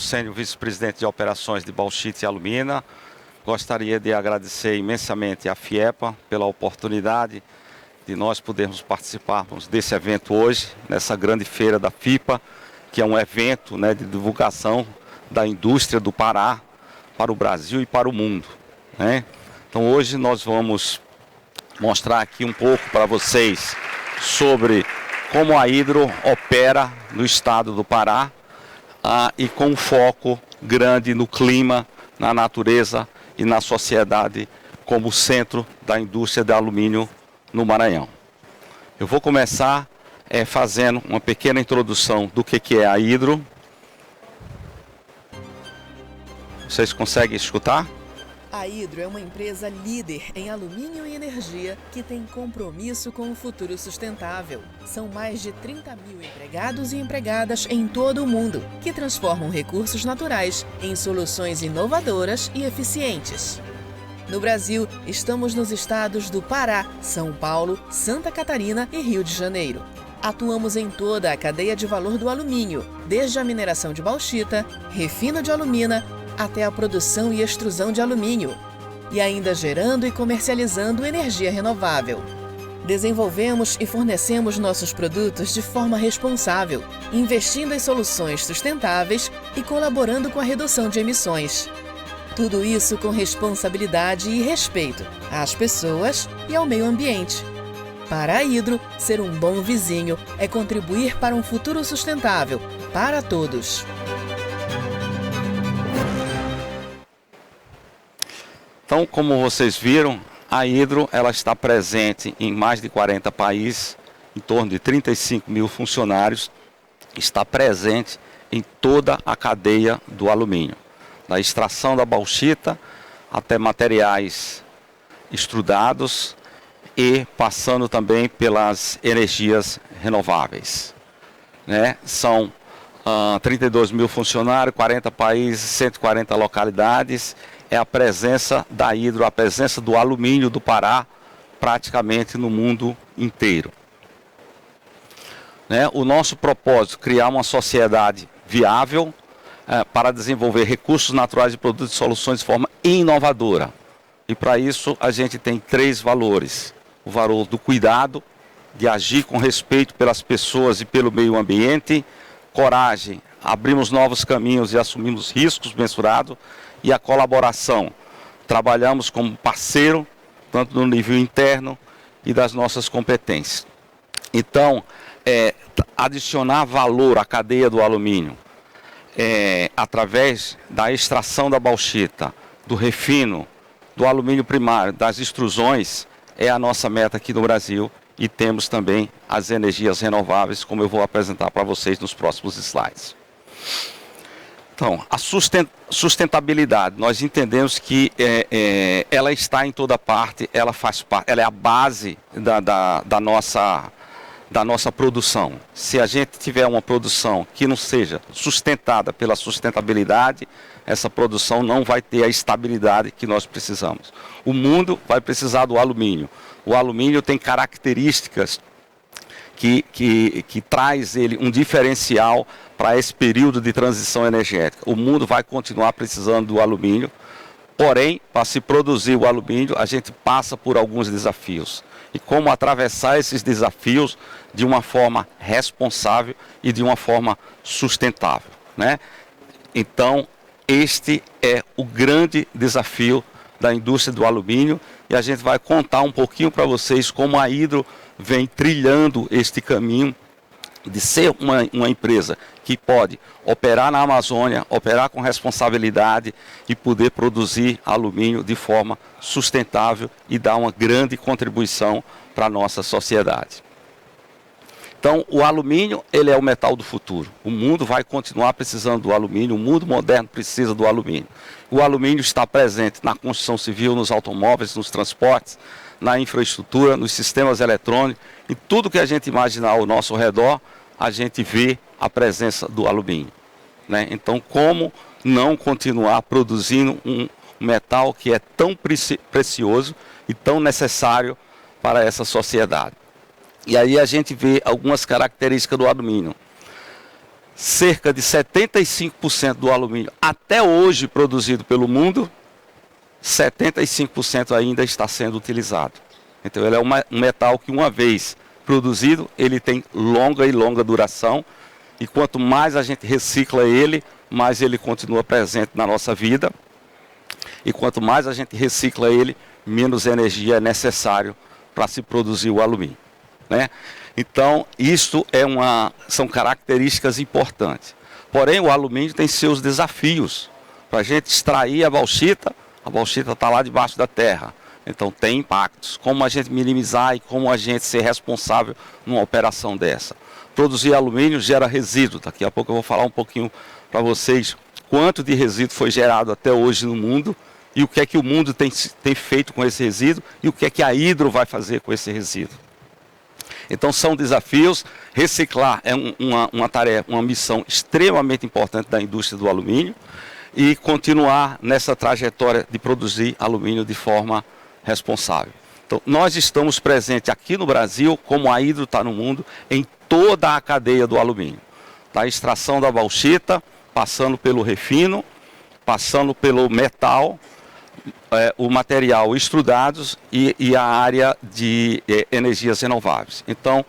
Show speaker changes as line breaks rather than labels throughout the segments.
sênior vice-presidente de operações de Bauxita e Alumina. Gostaria de agradecer imensamente à FIEPA pela oportunidade de nós podermos participarmos desse evento hoje, nessa grande feira da FIPA, que é um evento, né, de divulgação da indústria do Pará para o Brasil e para o mundo, né? Então hoje nós vamos mostrar aqui um pouco para vocês sobre como a Hidro opera no estado do Pará, e com um foco grande no clima, na natureza e na sociedade como centro da indústria de alumínio no Maranhão. Eu vou começar fazendo uma pequena introdução do que é a Hidro. Vocês conseguem escutar?
A Hidro é uma empresa líder em alumínio e energia que tem compromisso com o futuro sustentável. São mais de 30 mil empregados e empregadas em todo o mundo que transformam recursos naturais em soluções inovadoras e eficientes. No Brasil, estamos nos estados do Pará, São Paulo, Santa Catarina e Rio de Janeiro. Atuamos em toda a cadeia de valor do alumínio, desde a mineração de bauxita, refino de alumina, até a produção e extrusão de alumínio, e ainda gerando e comercializando energia renovável. Desenvolvemos e fornecemos nossos produtos de forma responsável, investindo em soluções sustentáveis e colaborando com a redução de emissões. Tudo isso com responsabilidade e respeito às pessoas e ao meio ambiente. Para a Hidro, ser um bom vizinho é contribuir para um futuro sustentável para todos.
Então, como vocês viram, a Hidro ela está presente em mais de 40 países, em torno de 35 mil funcionários, está presente em toda a cadeia do alumínio, da extração da bauxita até materiais extrudados e passando também pelas energias renováveis, né? São 32 mil funcionários, 40 países, 140 localidades. É a presença da Hidro, a presença do alumínio do Pará praticamente no mundo inteiro, né? O nosso propósito é criar uma sociedade viável para desenvolver recursos naturais e produtos e soluções de forma inovadora. E para isso a gente tem 3 valores. O valor do cuidado, de agir com respeito pelas pessoas e pelo meio ambiente, coragem, abrimos novos caminhos e assumimos riscos mensurados, e a colaboração. Trabalhamos como parceiro, tanto no nível interno e das nossas competências. Então, adicionar valor à cadeia do alumínio, através da extração da bauxita, do refino, do alumínio primário, das extrusões, é a nossa meta aqui no Brasil. E temos também as energias renováveis, como eu vou apresentar para vocês nos próximos slides. Então, a sustentabilidade, nós entendemos que ela está em toda parte, ela faz parte, ela é a base da nossa produção. Se a gente tiver uma produção que não seja sustentada pela sustentabilidade, essa produção não vai ter a estabilidade que nós precisamos. O mundo vai precisar do alumínio. O alumínio tem características que traz ele um diferencial para esse período de transição energética. O mundo vai continuar precisando do alumínio, porém, para se produzir o alumínio, a gente passa por alguns desafios. E como atravessar esses desafios de uma forma responsável e de uma forma sustentável, né? Então, este é o grande desafio da indústria do alumínio, e a gente vai contar um pouquinho para vocês como a Hidro vem trilhando este caminho de ser uma empresa que pode operar na Amazônia, operar com responsabilidade e poder produzir alumínio de forma sustentável e dar uma grande contribuição para a nossa sociedade. Então, o alumínio, ele é o metal do futuro. O mundo vai continuar precisando do alumínio, o mundo moderno precisa do alumínio. O alumínio está presente na construção civil, nos automóveis, nos transportes, na infraestrutura, nos sistemas eletrônicos, e tudo que a gente imaginar ao nosso redor, a gente vê a presença do alumínio, né? Então, como não continuar produzindo um metal que é tão precioso e tão necessário para essa sociedade? E aí a gente vê algumas características do alumínio. cerca de 75% do alumínio até hoje produzido pelo mundo, 75% ainda está sendo utilizado. Então ele é um metal que, uma vez produzido, ele tem longa duração, e quanto mais a gente recicla ele, mais ele continua presente na nossa vida, e quanto mais a gente recicla ele, menos energia é necessário para se produzir o alumínio, né? Então, isso são características importantes. Porém, o alumínio tem seus desafios. Para a gente extrair a bauxita está lá debaixo da terra. Então, tem impactos. Como a gente minimizar e como a gente ser responsável numa operação dessa. Produzir alumínio gera resíduo. Daqui a pouco eu vou falar um pouquinho para vocês quanto de resíduo foi gerado até hoje no mundo e o que é que o mundo tem feito com esse resíduo e o que é que a Hydro vai fazer com esse resíduo. Então são desafios. Reciclar é uma tarefa, uma missão extremamente importante da indústria do alumínio e continuar nessa trajetória de produzir alumínio de forma responsável. Então nós estamos presentes aqui no Brasil, como a Hydro está no mundo, em toda a cadeia do alumínio. Da extração da bauxita, passando pelo refino, passando pelo metal, o material extrudados e a área de energias renováveis. Então,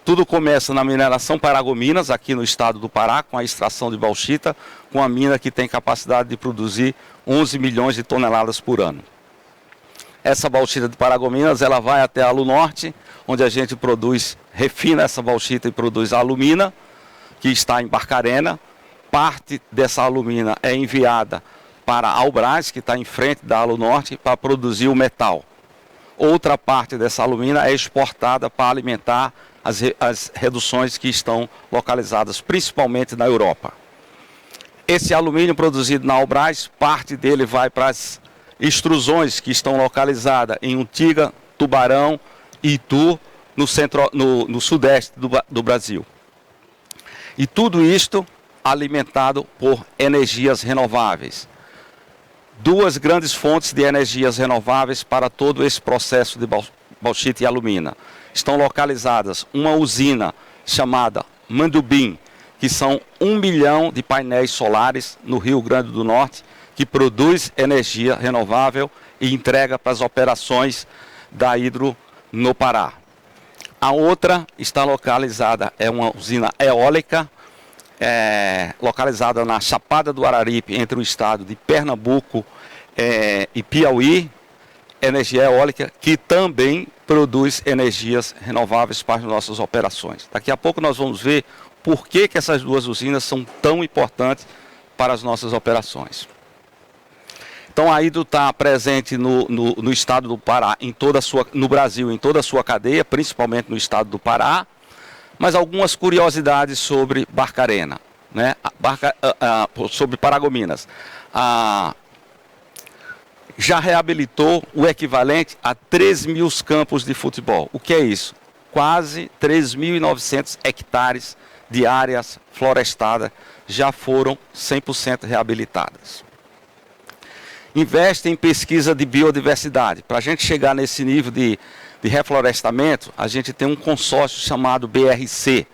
tudo começa na mineração Paragominas, aqui no estado do Pará, com a extração de bauxita, com a mina que tem capacidade de produzir 11 milhões de toneladas por ano. Essa bauxita de Paragominas, ela vai até a Alunorte, onde a gente refina essa bauxita e produz a alumina, que está em Barcarena. Parte dessa alumina é enviada para a Albras, que está em frente da Alunorte, para produzir o metal. Outra parte dessa alumina é exportada para alimentar as reduções que estão localizadas principalmente na Europa. Esse alumínio produzido na Albras, parte dele vai para as extrusões que estão localizadas em Untiga, Tubarão e Itu, no sudeste do Brasil. E tudo isto alimentado por energias renováveis. Duas grandes fontes de energias renováveis para todo esse processo de bauxita e alumina. Estão localizadas uma usina chamada Mandubim, que são 1 milhão de painéis solares no Rio Grande do Norte, que produz energia renovável e entrega para as operações da Hydro no Pará. A outra está localizada, é uma usina eólica, localizada na Chapada do Araripe, entre o estado de Pernambuco e Piauí, energia eólica, que também produz energias renováveis para as nossas operações. Daqui a pouco nós vamos ver por que essas duas usinas são tão importantes para as nossas operações. Então a Hydro está presente no estado do Pará, no Brasil, em toda a sua cadeia, principalmente no estado do Pará. Mas algumas curiosidades sobre Barcarena, né? Sobre Paragominas. Já reabilitou o equivalente a 3 mil campos de futebol. O que é isso? Quase 3.900 hectares de áreas florestadas já foram 100% reabilitadas. Investe em pesquisa de biodiversidade. Para a gente chegar nesse nível de reflorestamento, a gente tem um consórcio chamado BRC.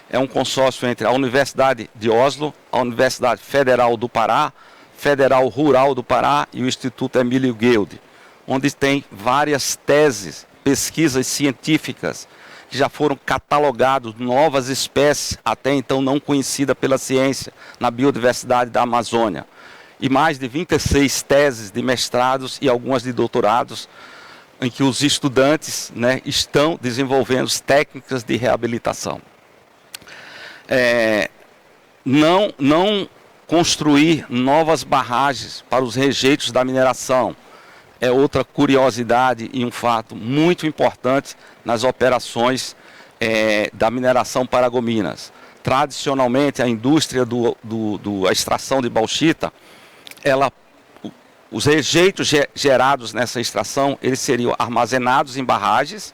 É um consórcio entre a Universidade de Oslo, a Universidade Federal do Pará, Federal Rural do Pará e o Instituto Emílio Guild, onde tem várias teses, pesquisas científicas, que já foram catalogadas novas espécies, até então não conhecidas pela ciência, na biodiversidade da Amazônia. E mais de 26 teses de mestrados e algumas de doutorados, em que os estudantes, né, estão desenvolvendo técnicas de reabilitação. Não construir novas barragens para os rejeitos da mineração é outra curiosidade e um fato muito importante nas operações da mineração Paragominas. Tradicionalmente, a indústria da extração de bauxita, os rejeitos gerados nessa extração, eles seriam armazenados em barragens.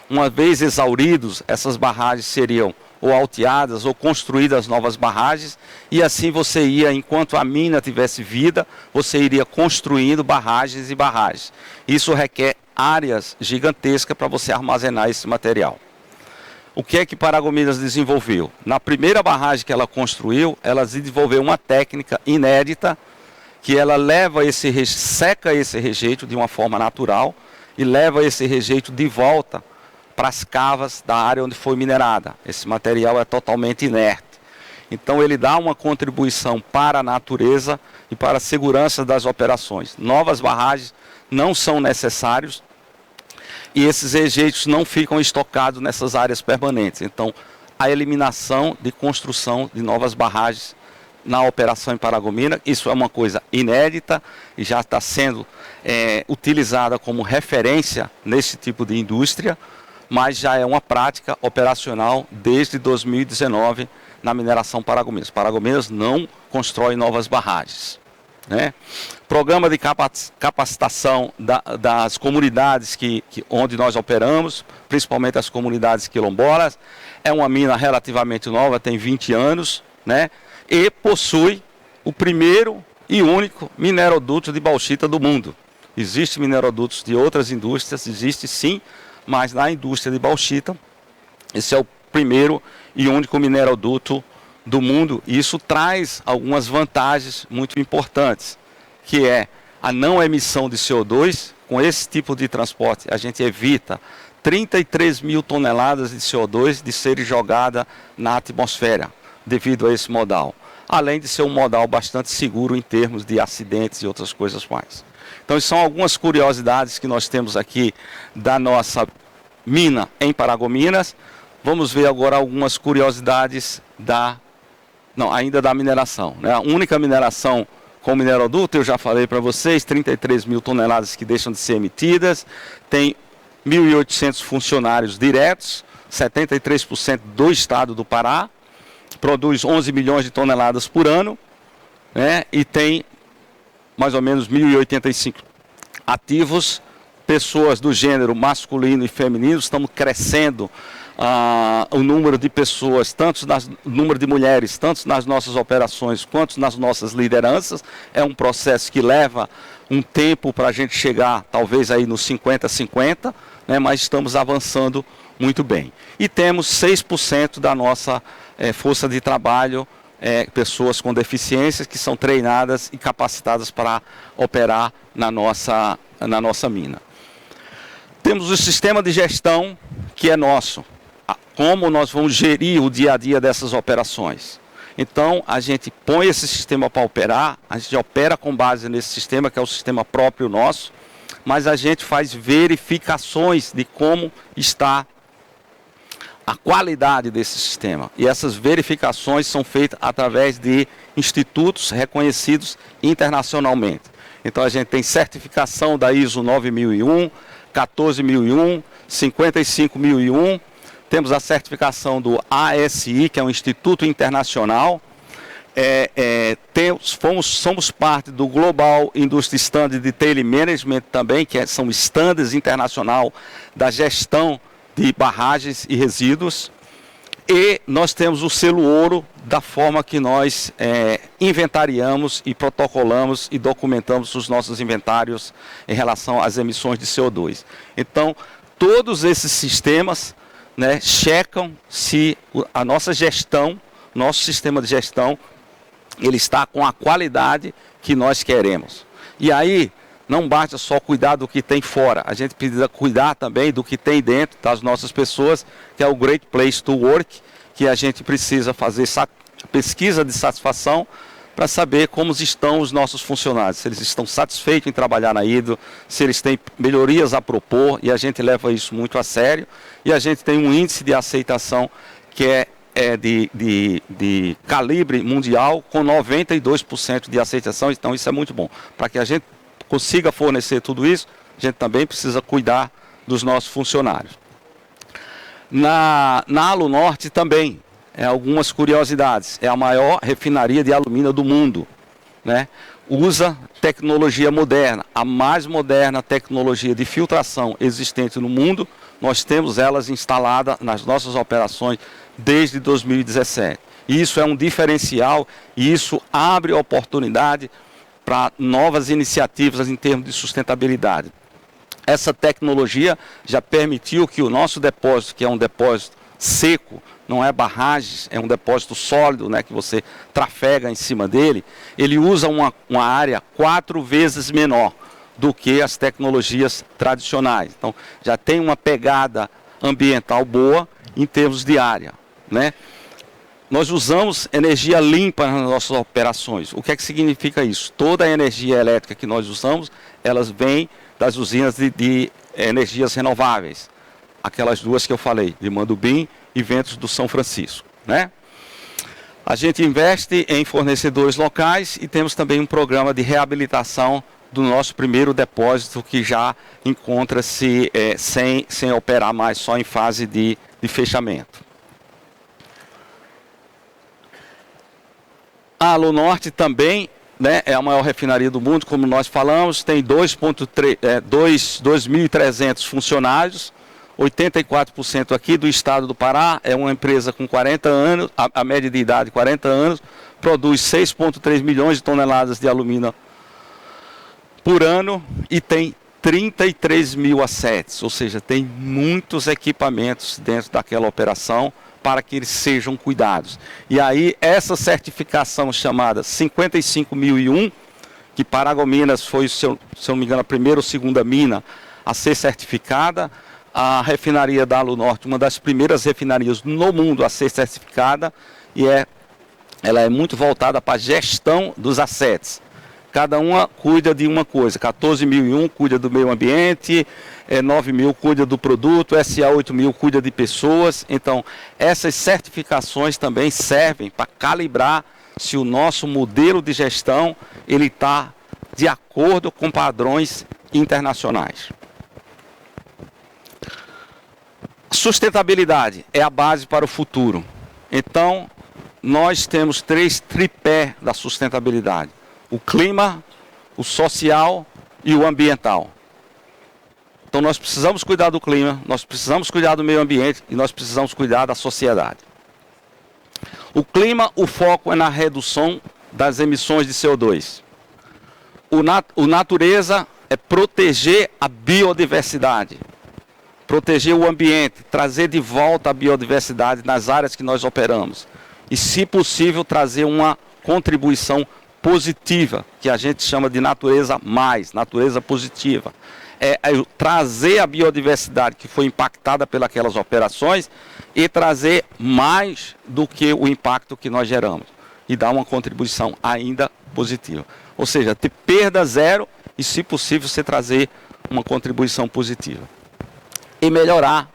Uma vez exauridos, essas barragens seriam ou alteadas ou construídas novas barragens, e assim você ia, enquanto a mina tivesse vida, você iria construindo barragens e barragens. Isso requer áreas gigantescas para você armazenar esse material. O que é que Paragominas desenvolveu? Na primeira barragem que ela construiu, ela desenvolveu uma técnica inédita, que ela seca esse rejeito de uma forma natural e leva esse rejeito de volta para as cavas da área onde foi minerada. Esse material é totalmente inerte. Então ele dá uma contribuição para a natureza e para a segurança das operações. Novas barragens não são necessários e esses rejeitos não ficam estocados nessas áreas permanentes. Então a eliminação de construção de novas barragens na operação em Paragominas, isso é uma coisa inédita e já está sendo utilizada como referência nesse tipo de indústria, mas já é uma prática operacional desde 2019 na mineração Paragominas. Paragominas não constrói novas barragens, né? Programa de capacitação das comunidades onde nós operamos, principalmente as comunidades quilombolas. É uma mina relativamente nova, tem 20 anos, né? E possui o primeiro e único mineroduto de bauxita do mundo. Existem minerodutos de outras indústrias, existe sim, mas na indústria de bauxita, esse é o primeiro e único mineroduto do mundo. E isso traz algumas vantagens muito importantes, que é a não emissão de CO2. Com esse tipo de transporte, a gente evita 33 mil toneladas de CO2 de serem jogadas na atmosfera, devido a esse modal. Além de ser um modal bastante seguro em termos de acidentes e outras coisas mais. Então, são algumas curiosidades que nós temos aqui da nossa mina em Paragominas. Vamos ver agora algumas curiosidades ainda da mineração, né? A única mineração com mineroduto, eu já falei para vocês, 33 mil toneladas que deixam de ser emitidas, tem 1.800 funcionários diretos, 73% do estado do Pará, produz 11 milhões de toneladas por ano, né? E tem mais ou menos 1.085 ativos, pessoas do gênero masculino e feminino. Estamos crescendo o número de pessoas, o número de mulheres, tanto nas nossas operações quanto nas nossas lideranças. É um processo que leva um tempo para a gente chegar, talvez aí nos 50-50, né? Mas estamos avançando muito bem. E temos 6% da nossa força de trabalho, pessoas com deficiências que são treinadas e capacitadas para operar na nossa mina. Temos o sistema de gestão que é nosso. Como nós vamos gerir o dia a dia dessas operações. Então, a gente põe esse sistema para operar, a gente opera com base nesse sistema, que é o sistema próprio nosso, mas a gente faz verificações de como está a qualidade desse sistema. E essas verificações são feitas através de institutos reconhecidos internacionalmente. Então a gente tem certificação da ISO 9001, 14001, 55001, temos a certificação do ASI, que é um instituto internacional. Somos parte do Global Industry Standard de Tailings Management também, são estándares internacional da gestão de barragens e resíduos, e nós temos o selo ouro da forma que nós inventariamos e protocolamos e documentamos os nossos inventários em relação às emissões de CO2. Então, todos esses sistemas, né, checam se a nossa gestão, nosso sistema de gestão, ele está com a qualidade que nós queremos. E aí, não basta só cuidar do que tem fora, a gente precisa cuidar também do que tem dentro das nossas pessoas, que é o Great Place to Work, que a gente precisa fazer pesquisa de satisfação para saber como estão os nossos funcionários, se eles estão satisfeitos em trabalhar na Hidro, se eles têm melhorias a propor, e a gente leva isso muito a sério, e a gente tem um índice de aceitação que é de calibre mundial, com 92% de aceitação. Então isso é muito bom. Para que a gente consiga fornecer tudo isso, a gente também precisa cuidar dos nossos funcionários. Na Alunorte também, algumas curiosidades. É a maior refinaria de alumínio do mundo, né? Usa tecnologia moderna, a mais moderna tecnologia de filtração existente no mundo. Nós temos elas instaladas nas nossas operações desde 2017. Isso é um diferencial e isso abre oportunidade para novas iniciativas em termos de sustentabilidade. Essa tecnologia já permitiu que o nosso depósito, que é um depósito seco, não é barragens, é um depósito sólido, né, que você trafega em cima dele, ele usa uma área 4 vezes menor do que as tecnologias tradicionais. Então, já tem uma pegada ambiental boa em termos de área, né? Nós usamos energia limpa nas nossas operações. O que é que significa isso? Toda a energia elétrica que nós usamos, elas vêm das usinas de energias renováveis. Aquelas duas que eu falei, de Mandubim e Ventos do São Francisco, né? A gente investe em fornecedores locais e temos também um programa de reabilitação do nosso primeiro depósito, que já encontra-se sem operar mais, só em fase de fechamento. A Alunorte também, né, é a maior refinaria do mundo, como nós falamos, tem 2.300 funcionários, 84% aqui do estado do Pará, é uma empresa com 40 anos, a média de idade 40 anos, produz 6,3 milhões de toneladas de alumínio por ano e tem 33 mil assets, ou seja, tem muitos equipamentos dentro daquela operação para que eles sejam cuidados. E aí essa certificação chamada 55001, que Paragominas foi, se eu não me engano, a primeira ou segunda mina a ser certificada, a refinaria da Alunorte, uma das primeiras refinarias no mundo a ser certificada, e ela é muito voltada para a gestão dos assets. Cada uma cuida de uma coisa. 14.001 cuida do meio ambiente, 9.000 cuida do produto, SA 8.000 cuida de pessoas. Então, essas certificações também servem para calibrar se o nosso modelo de gestão ele está de acordo com padrões internacionais. Sustentabilidade é a base para o futuro. Então, nós temos 3 tripés da sustentabilidade: o clima, o social e o ambiental. Então nós precisamos cuidar do clima, nós precisamos cuidar do meio ambiente e nós precisamos cuidar da sociedade. O clima, o foco é na redução das emissões de CO2. O natureza é proteger a biodiversidade, proteger o ambiente, trazer de volta a biodiversidade nas áreas que nós operamos. E, se possível, trazer uma contribuição positiva, que a gente chama de natureza mais, natureza positiva. É trazer a biodiversidade que foi impactada pelas operações e trazer mais do que o impacto que nós geramos. E dar uma contribuição ainda positiva. Ou seja, ter perda zero e, se possível, você trazer uma contribuição positiva. E melhorar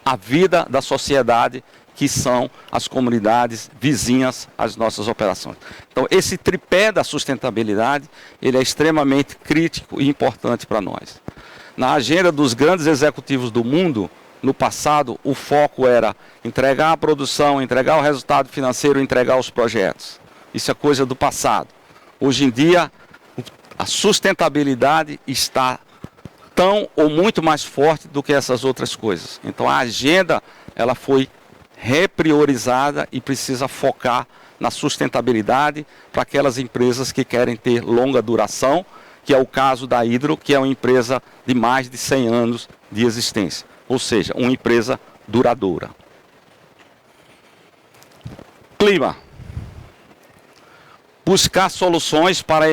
a vida da sociedade, que são as comunidades vizinhas às nossas operações. Então, esse tripé da sustentabilidade, ele é extremamente crítico e importante para nós. Na agenda dos grandes executivos do mundo, no passado, o foco era entregar a produção, entregar o resultado financeiro, entregar os projetos. Isso é coisa do passado. Hoje em dia, a sustentabilidade está tão ou muito mais forte do que essas outras coisas. Então, a agenda, ela foi repriorizada e precisa focar na sustentabilidade para aquelas empresas que querem ter longa duração, que é o caso da Hydro, que é uma empresa de mais de 100 anos de existência, ou seja, uma empresa duradoura. Clima. Buscar soluções para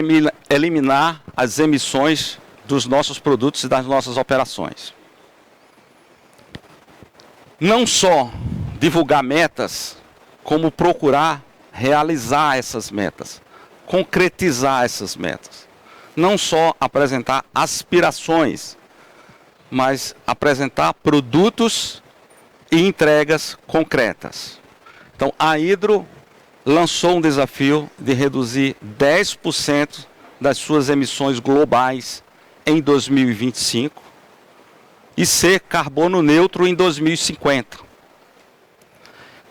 eliminar as emissões dos nossos produtos e das nossas operações. Não só divulgar metas, como procurar realizar essas metas, concretizar essas metas. Não só apresentar aspirações, mas apresentar produtos e entregas concretas. Então, a Hydro lançou um desafio de reduzir 10% das suas emissões globais em 2025 e ser carbono neutro em 2050.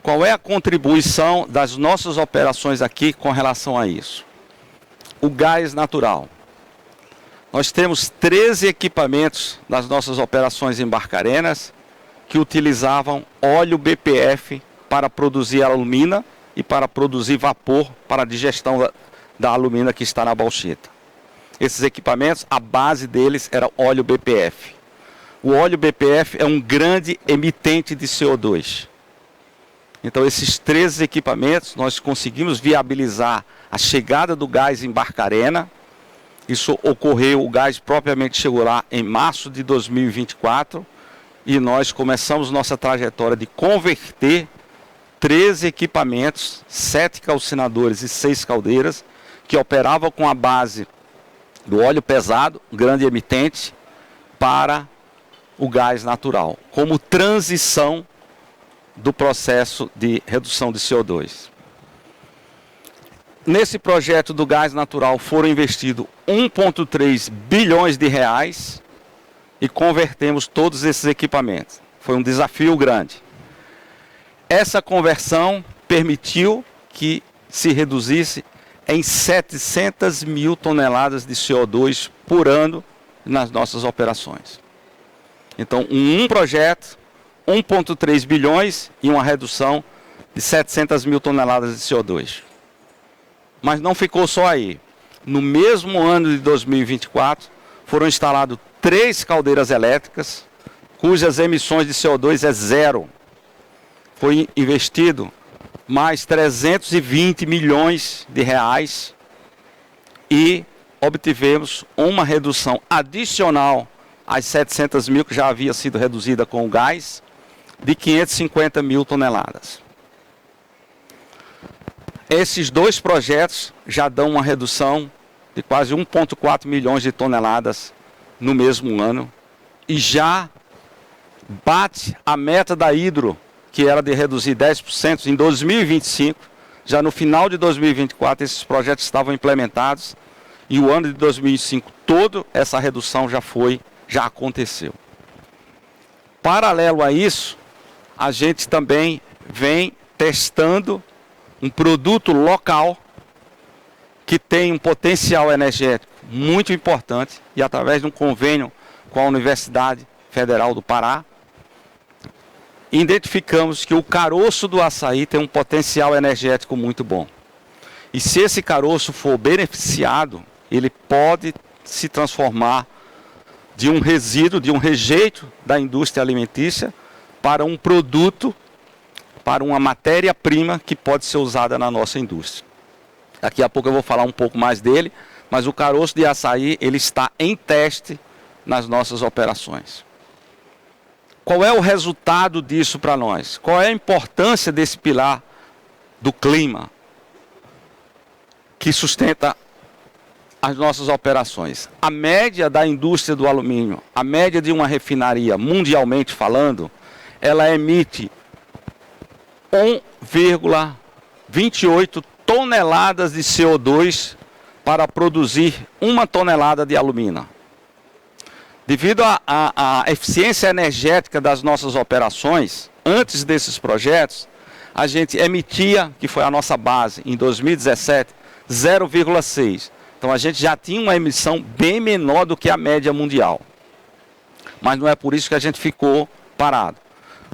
Qual é a contribuição das nossas operações aqui com relação a isso? O gás natural. Nós temos 13 equipamentos nas nossas operações em Barcarenas que utilizavam óleo BPF para produzir alumina e para produzir vapor para a digestão da alumina que está na bauxita. Esses equipamentos, a base deles era óleo BPF. O óleo BPF é um grande emitente de CO2. Então, esses 13 equipamentos, nós conseguimos viabilizar a chegada do gás em Barcarena. Isso ocorreu, o gás propriamente chegou lá em março de 2024 e nós começamos nossa trajetória de converter 13 equipamentos, 7 calcinadores e 6 caldeiras, que operavam com a base do óleo pesado, grande emitente, para o gás natural, como transição do processo de redução de CO2. Nesse projeto do gás natural foram investidos 1,3 bilhões de reais e convertemos todos esses equipamentos. Foi um desafio grande. Essa conversão permitiu que se reduzisse em 700 mil toneladas de CO2 por ano nas nossas operações. Então, um projeto, 1,3 bilhões e uma redução de 700 mil toneladas de CO2. Mas não ficou só aí. No mesmo ano de 2024, foram instaladas 3 caldeiras elétricas, cujas emissões de CO2 é zero. Foi investido mais 320 milhões de reais e obtivemos uma redução adicional às 700 mil que já havia sido reduzida com o gás, de 550 mil toneladas. Esses 2 projetos já dão uma redução de quase 1,4 milhões de toneladas no mesmo ano e já bate a meta da Hidro, que era de reduzir 10% em 2025. Já no final de 2024 esses projetos estavam implementados e o ano de 2025 toda essa redução já aconteceu. Paralelo a isso, a gente também vem testando um produto local que tem um potencial energético muito importante e através de um convênio com a Universidade Federal do Pará, identificamos que o caroço do açaí tem um potencial energético muito bom. E se esse caroço for beneficiado, ele pode se transformar de um resíduo, de um rejeito da indústria alimentícia para um produto, para uma matéria-prima que pode ser usada na nossa indústria. Daqui a pouco eu vou falar um pouco mais dele, mas o caroço de açaí ele está em teste nas nossas operações. Qual é o resultado disso para nós? Qual é a importância desse pilar do clima que sustenta as nossas operações? A média da indústria do alumínio, a média de uma refinaria, mundialmente falando, ela emite 1,28 toneladas de CO2 para produzir 1 tonelada de alumínio. Devido à eficiência energética das nossas operações, antes desses projetos, a gente emitia, que foi a nossa base em 2017, 0,6. Então a gente já tinha uma emissão bem menor do que a média mundial. Mas não é por isso que a gente ficou parado.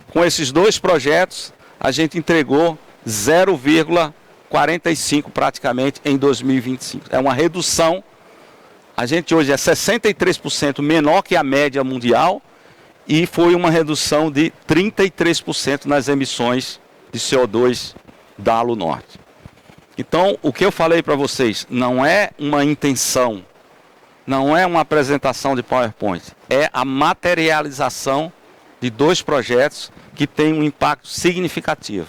Com esses 2 projetos, a gente entregou 0,45 praticamente em 2025. É uma redução. A gente hoje é 63% menor que a média mundial e foi uma redução de 33% nas emissões de CO2 da Alunorte. Então, o que eu falei para vocês não é uma intenção, não é uma apresentação de PowerPoint, é a materialização de 2 projetos que têm um impacto significativo.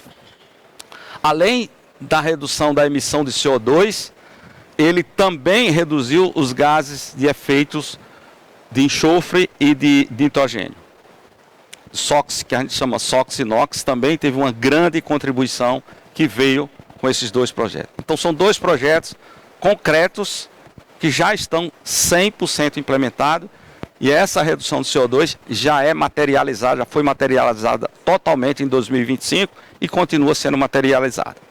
Além da redução da emissão de CO2, ele também reduziu os gases de efeitos de enxofre e de nitrogênio. SOx, que a gente chama SOx e NOx, também teve uma grande contribuição que veio com esses 2 projetos. Então são 2 projetos concretos que já estão 100% implementados e essa redução de CO2 já é materializada, já foi materializada totalmente em 2025 e continua sendo materializada.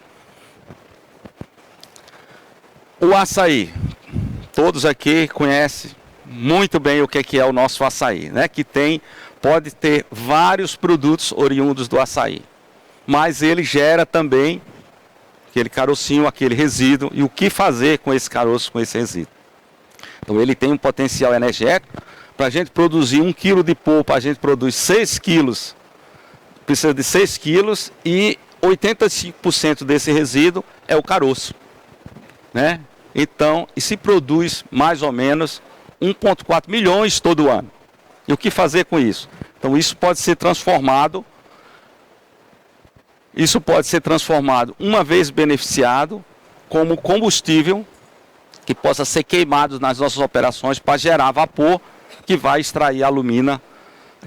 O açaí, todos aqui conhecem muito bem o que é o nosso açaí, né? Que pode ter vários produtos oriundos do açaí, mas ele gera também aquele carocinho, aquele resíduo, e o que fazer com esse caroço, com esse resíduo. Então ele tem um potencial energético. Para a gente produzir 1 quilo de polpa, a gente produz 6 quilos, precisa de 6 quilos, e 85% desse resíduo é o caroço, né? Então, e se produz mais ou menos 1,4 milhões todo ano. E o que fazer com isso? Então, isso pode ser transformado, uma vez beneficiado, como combustível que possa ser queimado nas nossas operações para gerar vapor que vai extrair a alumina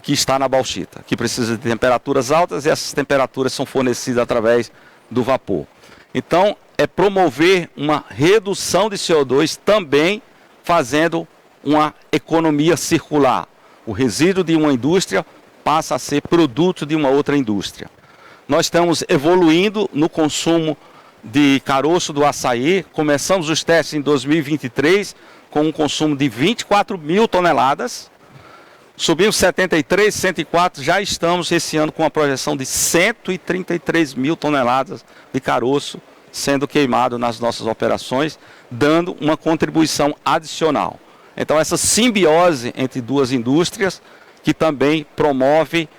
que está na bauxita, que precisa de temperaturas altas e essas temperaturas são fornecidas através do vapor. Então, é promover uma redução de CO2 também fazendo uma economia circular. O resíduo de uma indústria passa a ser produto de uma outra indústria. Nós estamos evoluindo no consumo de caroço do açaí. Começamos os testes em 2023 com um consumo de 24 mil toneladas. Subimos 73, 104, já estamos esse ano com uma projeção de 133 mil toneladas de caroço sendo queimado nas nossas operações, dando uma contribuição adicional. Então, essa simbiose entre duas indústrias que também promove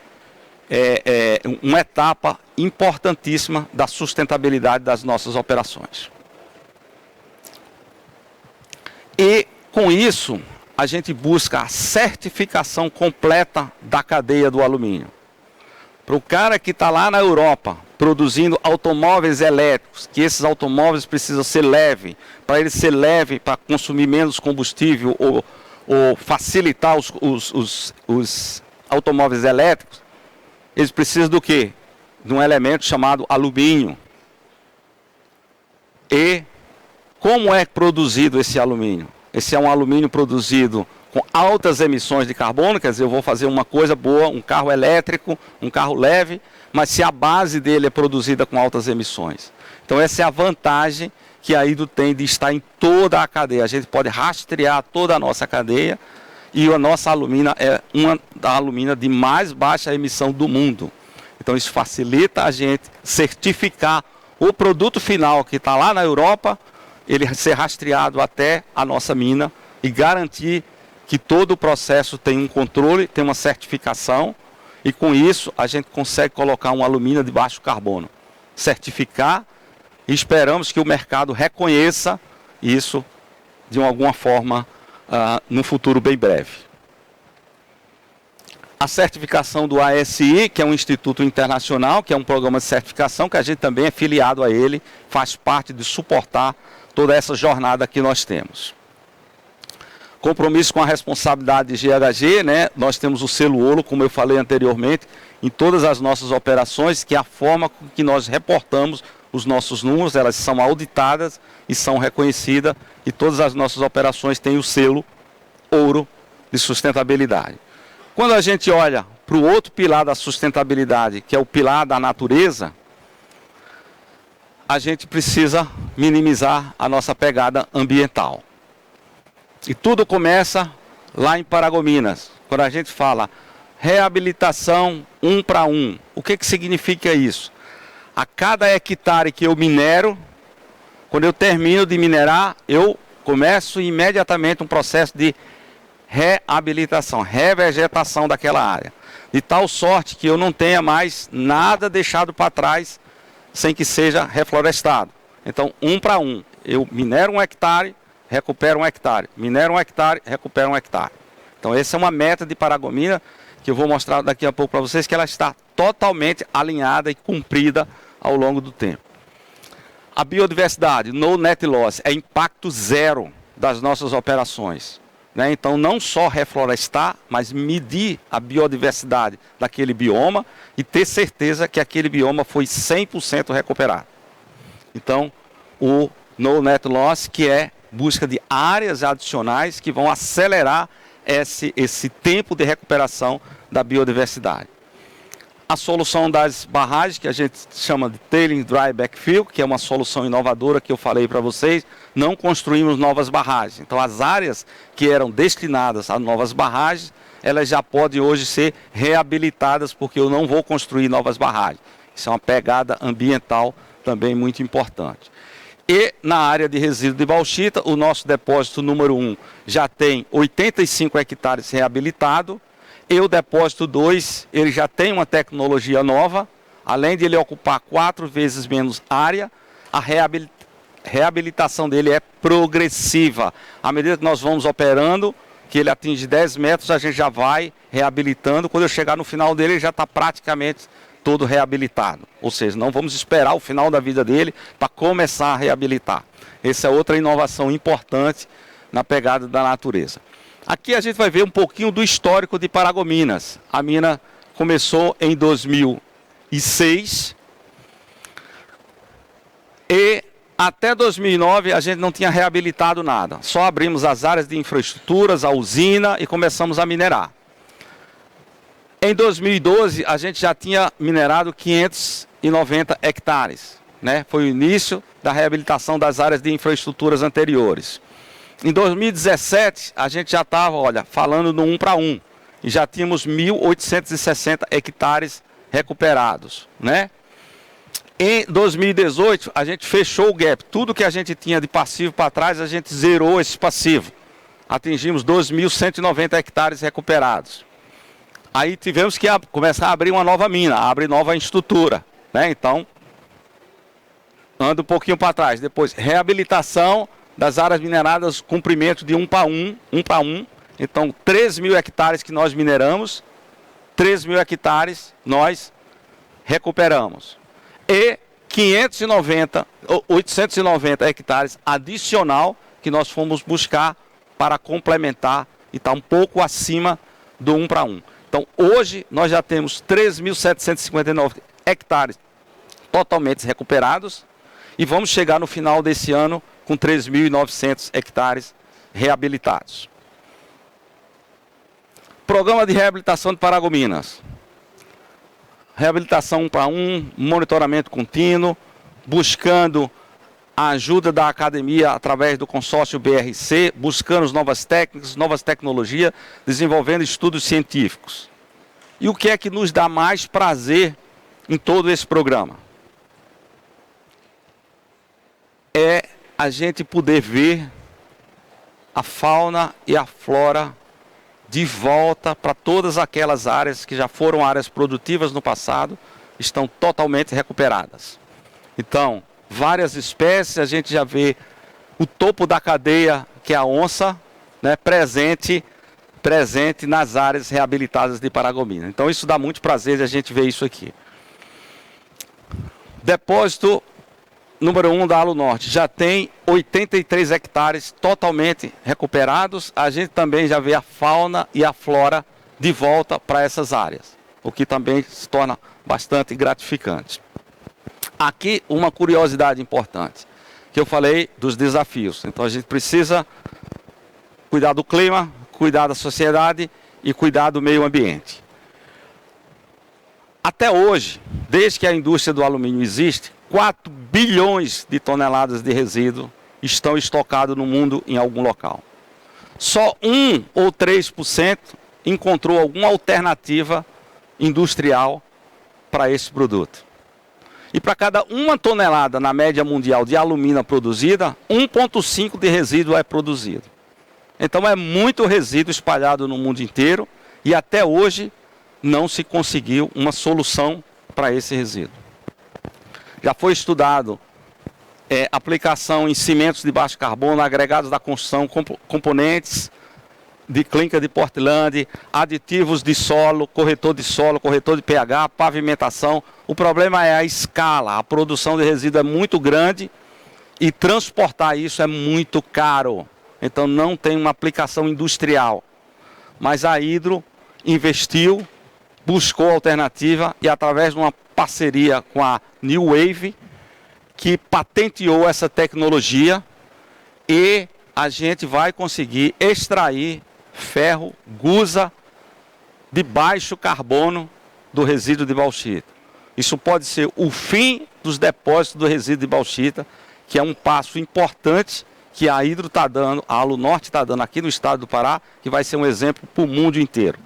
uma etapa importantíssima da sustentabilidade das nossas operações. E, com isso, a gente busca a certificação completa da cadeia do alumínio. Para o cara que está lá na Europa produzindo automóveis elétricos, que esses automóveis precisam ser leves, para ele ser leve, para consumir menos combustível ou facilitar os automóveis elétricos, eles precisam do quê? De um elemento chamado alumínio. E como é produzido esse alumínio? Esse é um alumínio produzido com altas emissões de carbono, quer dizer, eu vou fazer uma coisa boa, um carro elétrico, um carro leve, mas se a base dele é produzida com altas emissões. Então essa é a vantagem que a Hydro tem de estar em toda a cadeia. A gente pode rastrear toda a nossa cadeia e a nossa alumina é uma da alumina de mais baixa emissão do mundo. Então isso facilita a gente certificar o produto final que está lá na Europa, ele ser rastreado até a nossa mina e garantir que todo o processo tem um controle, tem uma certificação e com isso a gente consegue colocar uma alumina de baixo carbono. Certificar e esperamos que o mercado reconheça isso de alguma forma no futuro bem breve. A certificação do ASI, que é um instituto internacional, que é um programa de certificação, que a gente também é filiado a ele, faz parte de suportar toda essa jornada que nós temos. Compromisso com a responsabilidade de GHG, né? Nós temos o selo ouro, como eu falei anteriormente, em todas as nossas operações, que é a forma com que nós reportamos os nossos números, elas são auditadas e são reconhecidas, e todas as nossas operações têm o selo ouro de sustentabilidade. Quando a gente olha para o outro pilar da sustentabilidade, que é o pilar da natureza, a gente precisa minimizar a nossa pegada ambiental. E tudo começa lá em Paragominas, quando a gente fala reabilitação 1 para 1. O que significa isso? A cada hectare que eu minero, quando eu termino de minerar, eu começo imediatamente um processo de reabilitação, revegetação daquela área. De tal sorte que eu não tenha mais nada deixado para trás sem que seja reflorestado. Então, 1 para 1. Eu minero 1 hectare, recupero 1 hectare. Minero 1 hectare, recupero 1 hectare. Então, essa é uma meta de Paragominas que eu vou mostrar daqui a pouco para vocês, que ela está totalmente alinhada e cumprida ao longo do tempo. A biodiversidade, no net loss, é impacto zero das nossas operações. Né? Então, não só reflorestar, mas medir a biodiversidade daquele bioma e ter certeza que aquele bioma foi 100% recuperado. Então, o no net loss, que é busca de áreas adicionais que vão acelerar esse tempo de recuperação da biodiversidade. A solução das barragens, que a gente chama de Tailing Dry Backfill, que é uma solução inovadora que eu falei para vocês, não construímos novas barragens. Então, as áreas que eram destinadas a novas barragens, elas já podem hoje ser reabilitadas, porque eu não vou construir novas barragens. Isso é uma pegada ambiental também muito importante. E na área de resíduo de bauxita, o nosso depósito número 1 já tem 85 hectares reabilitado. E o depósito 2, ele já tem uma tecnologia nova, além de ele ocupar 4 vezes menos área, a reabilitação dele é progressiva. À medida que nós vamos operando, que ele atinge 10 metros, a gente já vai reabilitando. Quando eu chegar no final dele, ele já está praticamente todo reabilitado. Ou seja, não vamos esperar o final da vida dele para começar a reabilitar. Essa é outra inovação importante na pegada da natureza. Aqui a gente vai ver um pouquinho do histórico de Paragominas. A mina começou em 2006 e até 2009 a gente não tinha reabilitado nada. Só abrimos as áreas de infraestruturas, a usina e começamos a minerar. Em 2012 a gente já tinha minerado 590 hectares. Né? Foi o início da reabilitação das áreas de infraestruturas anteriores. Em 2017 a gente já estava, falando no 1 para 1. E já tínhamos 1.860 hectares recuperados. Né? Em 2018, a gente fechou o gap. Tudo que a gente tinha de passivo para trás, a gente zerou esse passivo. Atingimos 2.190 hectares recuperados. Aí tivemos que começar a abrir uma nova mina, abrir nova estrutura. Né? Então, anda um pouquinho para trás. Depois, reabilitação das áreas mineradas, cumprimento de 1 para 1. Então, 3.000 hectares que nós mineramos, 3.000 hectares nós recuperamos. E 890 hectares adicional que nós fomos buscar para complementar e está um pouco acima do 1 para 1. Então, hoje nós já temos 3.759 hectares totalmente recuperados e vamos chegar no final desse ano com 3.900 hectares reabilitados. Programa de reabilitação de Paragominas. Reabilitação 1 para 1, monitoramento contínuo, buscando a ajuda da academia através do consórcio BRC, buscando novas técnicas, novas tecnologias, desenvolvendo estudos científicos. E o que é que nos dá mais prazer em todo esse programa? É a gente poder ver a fauna e a flora de volta para todas aquelas áreas que já foram áreas produtivas no passado, estão totalmente recuperadas. Então, várias espécies, a gente já vê o topo da cadeia, que é a onça, né, presente nas áreas reabilitadas de Paragominas. Então, isso dá muito prazer de a gente ver isso aqui. Depósito número 1 da Alunorte, já tem 83 hectares totalmente recuperados. A gente também já vê a fauna e a flora de volta para essas áreas, o que também se torna bastante gratificante. Aqui uma curiosidade importante, que eu falei dos desafios. Então a gente precisa cuidar do clima, cuidar da sociedade e cuidar do meio ambiente. Até hoje, desde que a indústria do alumínio existe, 4 bilhões de toneladas de resíduo estão estocados no mundo em algum local. Só 1 ou 3% encontrou alguma alternativa industrial para esse produto. E para cada 1 tonelada na média mundial de alumínio produzida, 1,5 de resíduo é produzido. Então é muito resíduo espalhado no mundo inteiro e até hoje não se conseguiu uma solução para esse resíduo. Já foi estudado aplicação em cimentos de baixo carbono, agregados da construção, componentes de clínica de Portland, aditivos de solo, corretor de pH, pavimentação. O problema é a escala, a produção de resíduo é muito grande e transportar isso é muito caro. Então não tem uma aplicação industrial. Mas a Hydro investiu, buscou alternativa e através de uma parceria com a New Wave, que patenteou essa tecnologia, e a gente vai conseguir extrair ferro gusa de baixo carbono do resíduo de bauxita. Isso pode ser o fim dos depósitos do resíduo de bauxita, que é um passo importante que a Hydro está dando, a Alunorte está dando aqui no estado do Pará, que vai ser um exemplo para o mundo inteiro.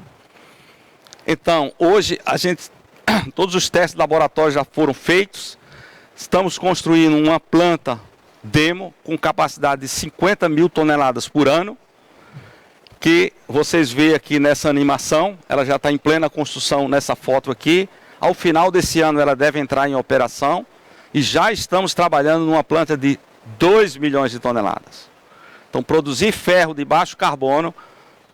Então, hoje, todos os testes laboratórios já foram feitos. Estamos construindo uma planta demo com capacidade de 50 mil toneladas por ano, que vocês veem aqui nessa animação. Ela já está em plena construção nessa foto aqui. Ao final desse ano ela deve entrar em operação e já estamos trabalhando numa planta de 2 milhões de toneladas. Então, produzir ferro de baixo carbono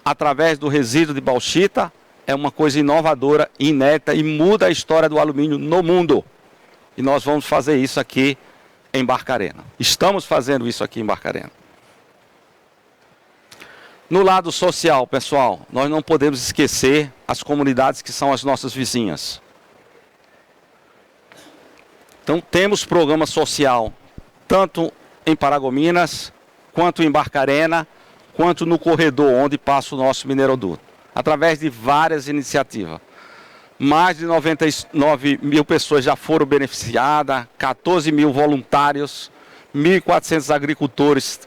através do resíduo de bauxita é uma coisa inovadora, inédita e muda a história do alumínio no mundo. E nós vamos fazer isso aqui em Barcarena. Estamos fazendo isso aqui em Barcarena. No lado social, pessoal, nós não podemos esquecer as comunidades que são as nossas vizinhas. Então, temos programa social, tanto em Paragominas, quanto em Barcarena, quanto no corredor onde passa o nosso mineroduto, através de várias iniciativas. Mais de 99 mil pessoas já foram beneficiadas, 14 mil voluntários, 1.400 agricultores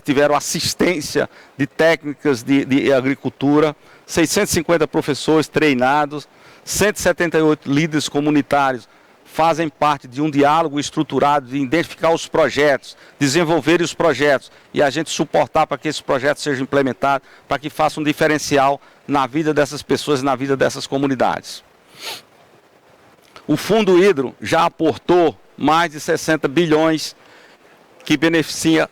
tiveram assistência de técnicas de agricultura, 650 professores treinados, 178 líderes comunitários fazem parte de um diálogo estruturado de identificar os projetos, desenvolver os projetos e a gente suportar para que esses projetos sejam implementados, para que façam um diferencial na vida dessas pessoas e na vida dessas comunidades. O Fundo Hidro já aportou mais de 60 bilhões que beneficia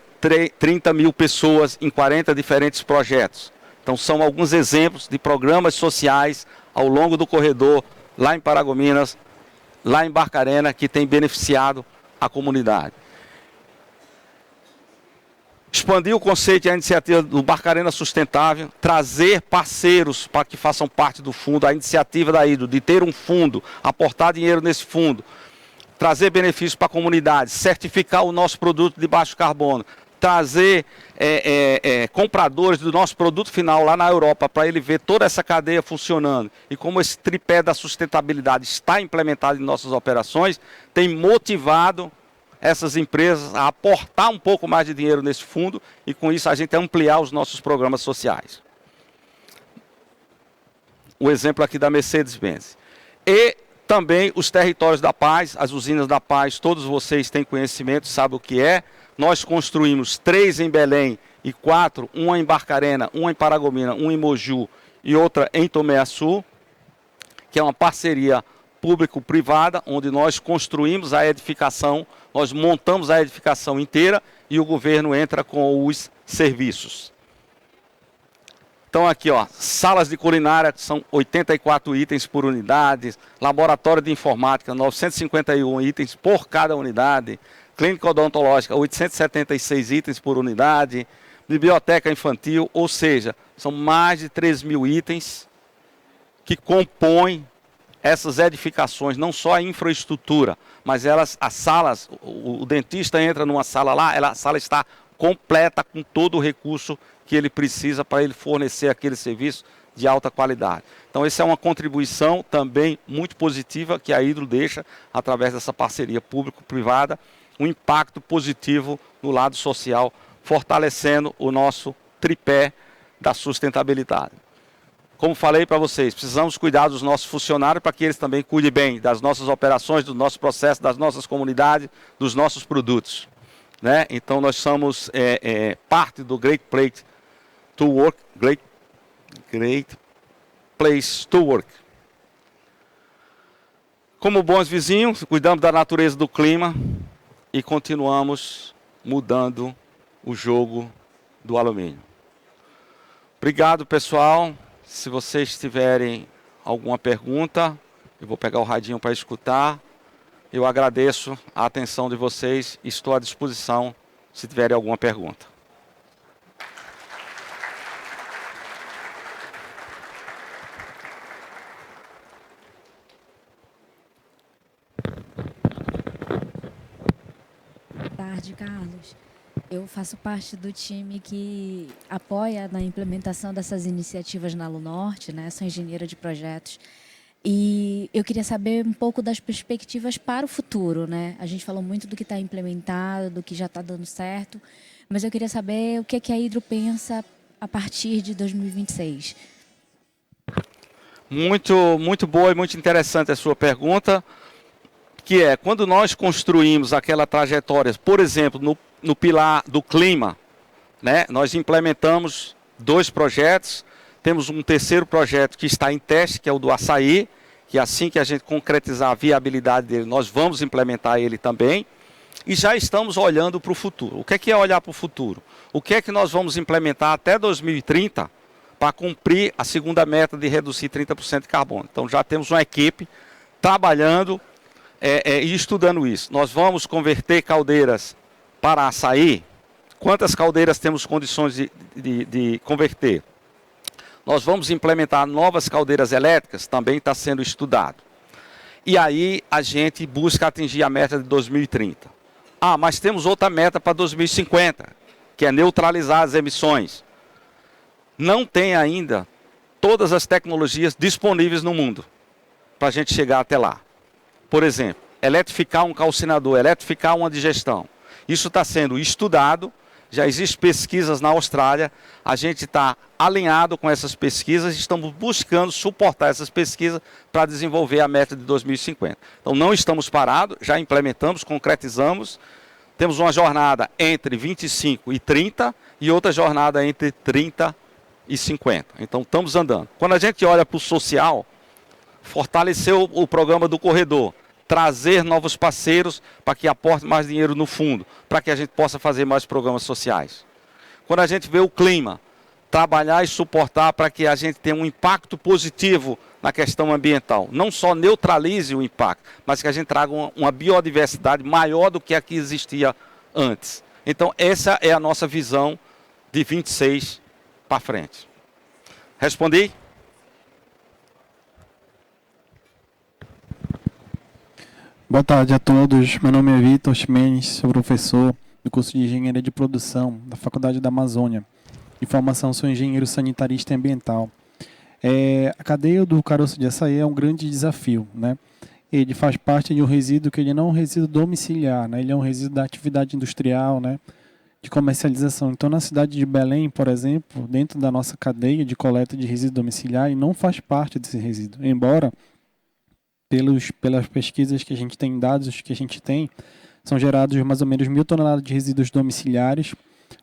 30 mil pessoas em 40 diferentes projetos. Então são alguns exemplos de programas sociais ao longo do corredor, lá em Paragominas, lá em Barcarena, que tem beneficiado a comunidade. Expandir o conceito e a iniciativa do Barcarena Sustentável, trazer parceiros para que façam parte do fundo, a iniciativa da Hidro, de ter um fundo, aportar dinheiro nesse fundo, trazer benefícios para a comunidade, certificar o nosso produto de baixo carbono, trazer compradores do nosso produto final lá na Europa para ele ver toda essa cadeia funcionando. E como esse tripé da sustentabilidade está implementado em nossas operações, tem motivado essas empresas a aportar um pouco mais de dinheiro nesse fundo e com isso a gente ampliar os nossos programas sociais. O exemplo aqui da Mercedes-Benz. E também os territórios da paz, as usinas da paz, todos vocês têm conhecimento, sabem o que é. Nós construímos 3 em Belém e 4, uma em Barcarena, uma em Paragominas, uma em Moju e outra em Tomé-Açu, que é uma parceria público-privada, onde nós construímos a edificação, nós montamos a edificação inteira e o governo entra com os serviços. Então aqui, ó, salas de culinária, que são 84 itens por unidade, laboratório de informática, 951 itens por cada unidade, clínica odontológica, 876 itens por unidade, biblioteca infantil, ou seja, são mais de 3 mil itens que compõem essas edificações, não só a infraestrutura, mas as salas, o dentista entra numa sala lá, a sala está completa com todo o recurso que ele precisa para ele fornecer aquele serviço de alta qualidade. Então, essa é uma contribuição também muito positiva que a Hidro deixa através dessa parceria público-privada, um impacto positivo no lado social, fortalecendo o nosso tripé da sustentabilidade. Como falei para vocês, precisamos cuidar dos nossos funcionários para que eles também cuidem bem das nossas operações, do nosso processo, das nossas comunidades, dos nossos produtos. Né? Então, nós somos parte do Great Place to Work, Great Place to Work. Como bons vizinhos, cuidamos da natureza, do clima e continuamos mudando o jogo do alumínio. Obrigado, pessoal. Se vocês tiverem alguma pergunta, eu vou pegar o radinho para escutar. Eu agradeço a atenção de vocês e estou à disposição se tiverem alguma pergunta.
Boa tarde, Carlos. Eu faço parte do time que apoia na implementação dessas iniciativas na Alunorte, né? Sou engenheira de projetos. E eu queria saber um pouco das perspectivas para o futuro, né? A gente falou muito do que está implementado, do que já está dando certo, mas eu queria saber o que a Hidro pensa a partir de 2026.
Muito boa e muito interessante a sua pergunta, que é, quando nós construímos aquela trajetória, por exemplo, no pilar do clima, né, nós implementamos 2 projetos, temos um terceiro projeto que está em teste, que é o do açaí, que assim que a gente concretizar a viabilidade dele, nós vamos implementar ele também. E já estamos olhando para o futuro. O que é olhar para o futuro? O que é que nós vamos implementar até 2030 para cumprir a segunda meta de reduzir 30% de carbono? Então já temos uma equipe trabalhando e estudando isso. Nós vamos converter caldeiras para açaí. Quantas caldeiras temos condições de converter? Nós vamos implementar novas caldeiras elétricas, também está sendo estudado. E aí a gente busca atingir a meta de 2030. Ah, mas temos outra meta para 2050, que é neutralizar as emissões. Não tem ainda todas as tecnologias disponíveis no mundo para a gente chegar até lá. Por exemplo, eletrificar um calcinador, eletrificar uma digestão. Isso está sendo estudado, já existem pesquisas na Austrália, a gente está alinhado com essas pesquisas e estamos buscando suportar essas pesquisas para desenvolver a meta de 2050. Então não estamos parados, já implementamos, concretizamos, temos uma jornada entre 25 e 30 e outra jornada entre 30 e 50. Então estamos andando. Quando a gente olha para o social, fortalecer o programa do corredor, trazer novos parceiros para que aporte mais dinheiro no fundo, para que a gente possa fazer mais programas sociais. Quando a gente vê o clima, trabalhar e suportar para que a gente tenha um impacto positivo na questão ambiental. Não só neutralize o impacto, mas que a gente traga uma biodiversidade maior do que a que existia antes. Então essa é a nossa visão de 26 para frente. Respondi?
Boa tarde a todos. Meu nome é Vitor Ximenes, sou professor do curso de Engenharia de Produção da Faculdade da Amazônia. De formação, sou engenheiro sanitarista e ambiental. A cadeia do caroço de açaí é um grande desafio, né? Ele faz parte de um resíduo que ele não é um resíduo domiciliar, né? Ele é um resíduo da atividade industrial, né? De comercialização. Então, na cidade de Belém, por exemplo, dentro da nossa cadeia de coleta de resíduo domiciliar, ele não faz parte desse resíduo, embora pelas pesquisas que a gente tem, dados que a gente tem, são gerados mais ou menos 1.000 toneladas de resíduos domiciliares,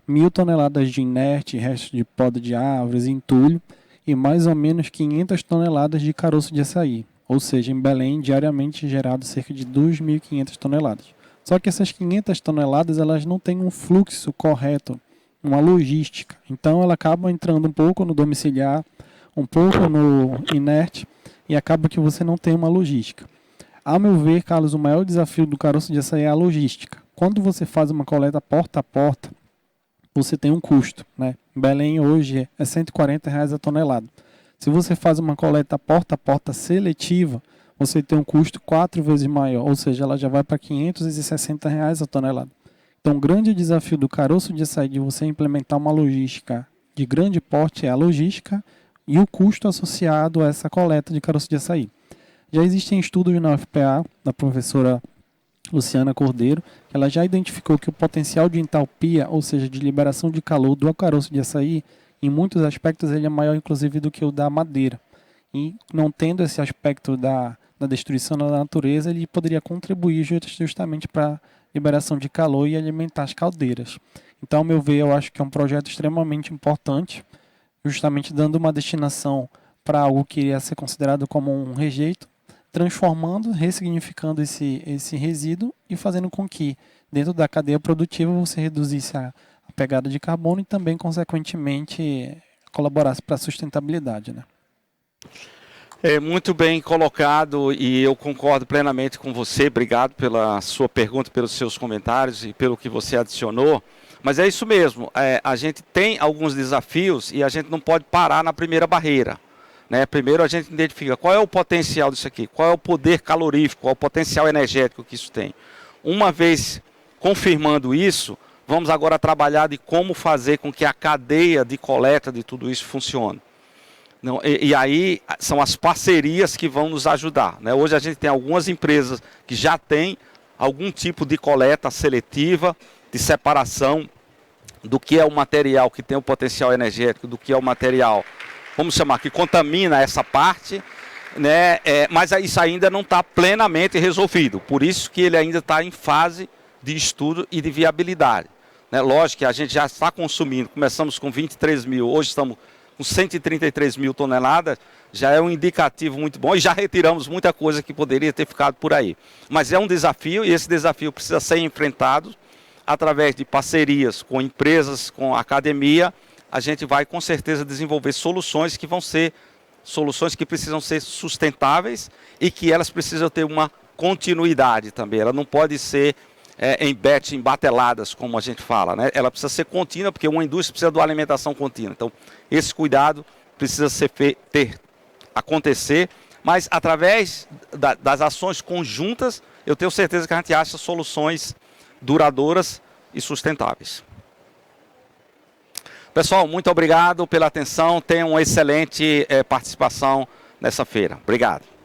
1.000 toneladas de inerte, restos de poda de árvores, entulho, e mais ou menos 500 toneladas de caroço de açaí. Ou seja, em Belém, diariamente é gerado cerca de 2.500 toneladas. Só que essas 500 toneladas, elas não têm um fluxo correto, uma logística. Então, ela acaba entrando um pouco no domiciliar, um pouco no inerte, e acaba que você não tem uma logística. A meu ver, Carlos, o maior desafio do caroço de açaí é a logística. Quando você faz uma coleta porta a porta, você tem um custo, né? Em Belém hoje é R$ 140 a tonelada. Se você faz uma coleta porta a porta seletiva, você tem um custo 4 vezes maior, ou seja, ela já vai para R$ 560 a tonelada. Então, o grande desafio do caroço de açaí de você implementar uma logística de grande porte é a logística e o custo associado a essa coleta de caroço de açaí. Já existem estudos na UFPA, da professora Luciana Cordeiro, que ela já identificou que o potencial de entalpia, ou seja, de liberação de calor do caroço de açaí, em muitos aspectos ele é maior inclusive do que o da madeira. E não tendo esse aspecto da destruição da natureza, ele poderia contribuir justamente para a liberação de calor e alimentar as caldeiras. Então, ao meu ver, eu acho que é um projeto extremamente importante, justamente dando uma destinação para algo que iria ser considerado como um rejeito, transformando, ressignificando esse resíduo e fazendo com que, dentro da cadeia produtiva, você reduzisse a pegada de carbono e também, consequentemente, colaborasse para a sustentabilidade, né?
Muito bem colocado e eu concordo plenamente com você. Obrigado pela sua pergunta, pelos seus comentários e pelo que você adicionou. Mas é isso mesmo, a gente tem alguns desafios e a gente não pode parar na primeira barreira, né? Primeiro a gente identifica qual é o potencial disso aqui, qual é o poder calorífico, qual é o potencial energético que isso tem. Uma vez confirmando isso, vamos agora trabalhar de como fazer com que a cadeia de coleta de tudo isso funcione. E aí são as parcerias que vão nos ajudar, né? Hoje a gente tem algumas empresas que já têm algum tipo de coleta seletiva, de separação do que é o material que tem o potencial energético, do que é o material, vamos chamar, que contamina essa parte, né? Mas isso ainda não está plenamente resolvido, por isso que ele ainda está em fase de estudo e de viabilidade, né? Lógico que a gente já está consumindo, começamos com 23 mil, hoje estamos com 133 mil toneladas, já é um indicativo muito bom e já retiramos muita coisa que poderia ter ficado por aí. Mas é um desafio e esse desafio precisa ser enfrentado através de parcerias com empresas, com a academia. A gente vai com certeza desenvolver soluções que vão ser soluções que precisam ser sustentáveis e que elas precisam ter uma continuidade também. Ela não pode ser em bateladas, como a gente fala, né? Ela precisa ser contínua, porque uma indústria precisa de uma alimentação contínua. Então, esse cuidado precisa acontecer, mas através das ações conjuntas, eu tenho certeza que a gente acha soluções duradouras e sustentáveis. Pessoal, muito obrigado pela atenção. Tenham uma excelente participação nessa feira. Obrigado.